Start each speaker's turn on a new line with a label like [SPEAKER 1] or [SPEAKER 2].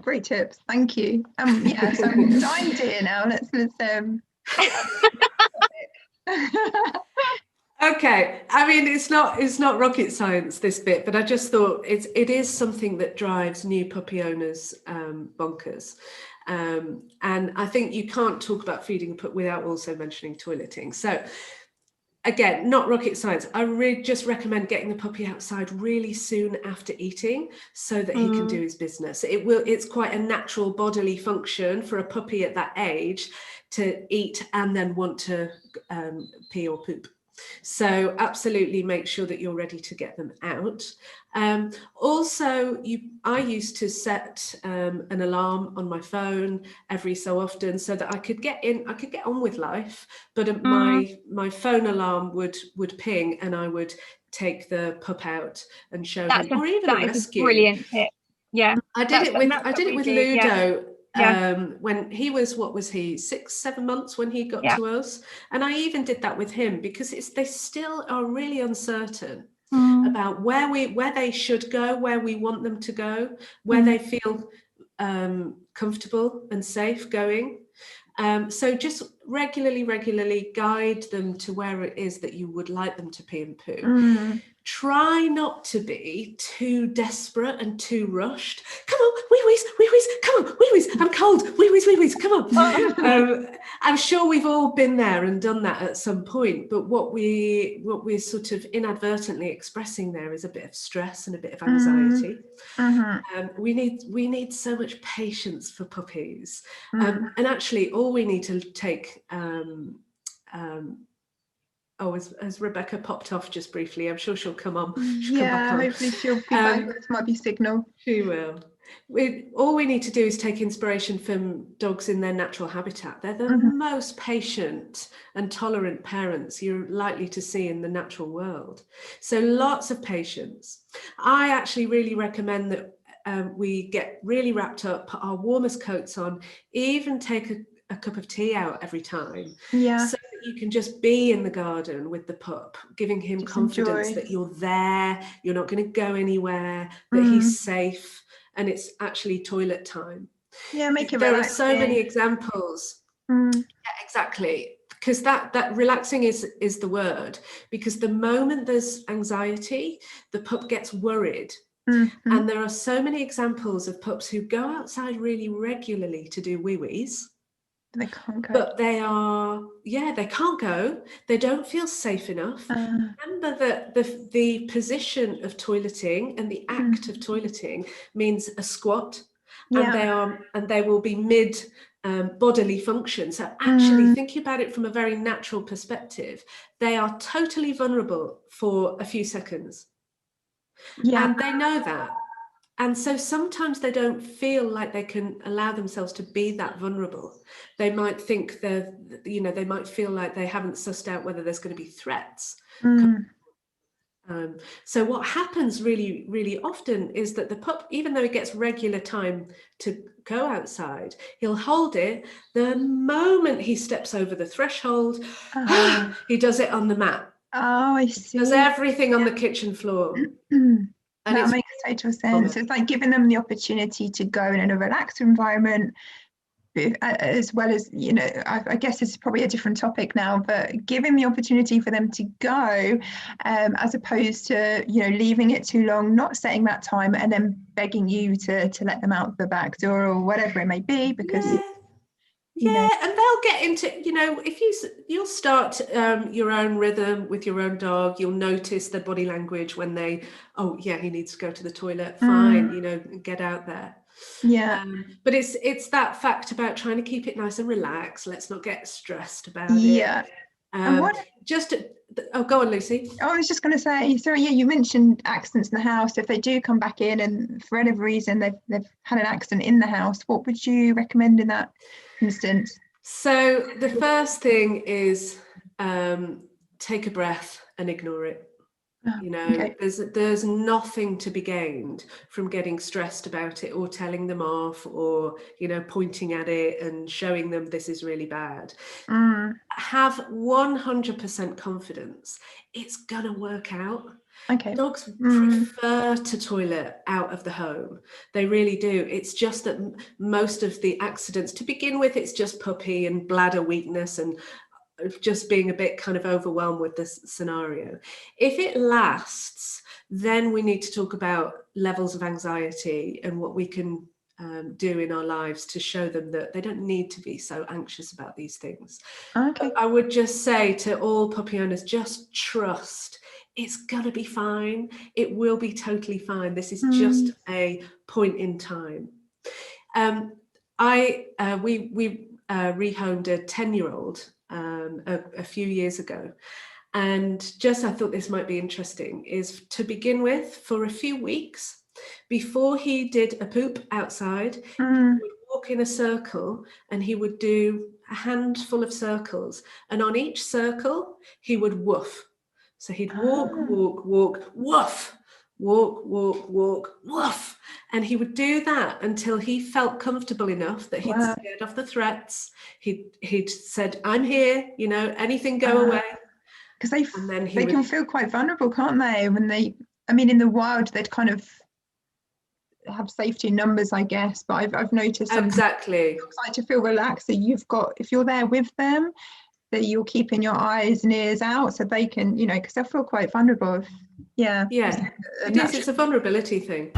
[SPEAKER 1] great tips. Thank you. Yes, I'm dying to hear now. Let's
[SPEAKER 2] Okay, I mean, it's not rocket science, this bit, but I just thought it is something that drives new puppy owners bonkers. And I think you can't talk about feeding a pup without also mentioning toileting. So again, not rocket science. I just recommend getting the puppy outside really soon after eating so that he can do his business. It's quite a natural bodily function for a puppy at that age to eat and then want to pee or poop. So absolutely make sure that you're ready to get them out. Also, I used to set an alarm on my phone every so often so that I could get on with life, but my phone alarm would ping and I would take the pup out and show him, or even a rescue.
[SPEAKER 3] A brilliant tip. Yeah,
[SPEAKER 2] I did it with Ludo. When he was, what was he, 6-7 months when he got to us, and I even did that with him because they still are really uncertain about where they should go, where we want them to go, where they feel comfortable and safe going. So just regularly guide them to where it is that you would like them to pee and poo. Try not to be too desperate and too rushed. Come on, wee-wees, come on, wee-wees, I'm cold, wee-wees, come on. I'm sure we've all been there and done that at some point, but what we're sort of inadvertently expressing there is a bit of stress and a bit of anxiety. We need so much patience for puppies. And actually all we need to take, has Rebecca popped off just briefly? I'm sure she'll come on.
[SPEAKER 1] Hopefully she'll be back. This might be signal.
[SPEAKER 2] She will. All we need to do is take inspiration from dogs in their natural habitat. They're the most patient and tolerant parents you're likely to see in the natural world. So lots of patience. I actually really recommend that we get really wrapped up, put our warmest coats on, even take a cup of tea out every time. So that you can just be in the garden with the pup, giving him just confidence that you're there, you're not going to go anywhere, that he's safe, and it's actually toilet time.
[SPEAKER 1] Make it
[SPEAKER 2] There relaxing. Are so many examples. Exactly. Because that relaxing is the word. Because the moment there's anxiety, the pup gets worried. And there are so many examples of pups who go outside really regularly to do wee-wees.
[SPEAKER 1] They can't go.
[SPEAKER 2] But they can't go. They don't feel safe enough. Remember that the position of toileting and the act of toileting means a squat, and they will be mid bodily function. So actually thinking about it from a very natural perspective, they are totally vulnerable for a few seconds. And they know that. And so sometimes they don't feel like they can allow themselves to be that vulnerable. They might think they might feel like they haven't sussed out whether there's going to be threats. So what happens really, really often is that the pup, even though he gets regular time to go outside, he'll hold it. The moment he steps over the threshold, he does it on the mat.
[SPEAKER 1] Oh, I see.
[SPEAKER 2] Does everything on the kitchen floor.
[SPEAKER 1] And that makes total sense. It's like giving them the opportunity to go in a relaxed environment, as well as, I guess it's probably a different topic now, but giving the opportunity for them to go, as opposed to, leaving it too long, not setting that time, and then begging you to let them out the back door or whatever it may be, because...
[SPEAKER 2] and they'll get into, if you'll start your own rhythm with your own dog, you'll notice their body language when they, he needs to go to the toilet, fine, get out there. But it's that fact about trying to keep it nice and relaxed. Let's not get stressed about it. And go on, Lucy.
[SPEAKER 1] I was just going to say, so you mentioned accidents in the house. If they do come back in and for whatever reason they've had an accident in the house, what would you recommend in that instance?
[SPEAKER 2] So the first thing is take a breath and ignore it. You know,
[SPEAKER 1] okay.
[SPEAKER 2] there's nothing to be gained from getting stressed about it or telling them off or, you know, pointing at it and showing them this is really bad. Have 100% confidence. It's gonna work out.
[SPEAKER 1] Okay.
[SPEAKER 2] Dogs prefer to toilet out of the home. They really do. It's just that most of the accidents, to begin with, it's just puppy and bladder weakness and just being a bit kind of overwhelmed with this scenario. If it lasts, then we need to talk about levels of anxiety and what we can do in our lives to show them that they don't need to be so anxious about these things.
[SPEAKER 1] Okay.
[SPEAKER 2] I would just say to all puppy owners, just trust. It's gonna be fine. It will be totally fine. This is just a point in time. We rehomed a 10-year-old a few years ago, and just I thought this might be interesting, is to begin with, for a few weeks before he did a poop outside, he would walk in a circle and he would do a handful of circles, and on each circle he would woof. So he'd walk, woof, walk, woof. And he would do that until he felt comfortable enough that he'd scared off the threats. He'd said, I'm here, you know, anything go away.
[SPEAKER 1] Because they can feel quite vulnerable, can't they? When I mean, in the wild, they'd kind of have safety in numbers, I guess. But I've noticed
[SPEAKER 2] exactly
[SPEAKER 1] like to feel relaxed. That if you're there with them, that you're keeping your eyes and ears out so they can, you know, because they'll feel quite vulnerable.
[SPEAKER 2] Yeah, it is. It's a vulnerability thing.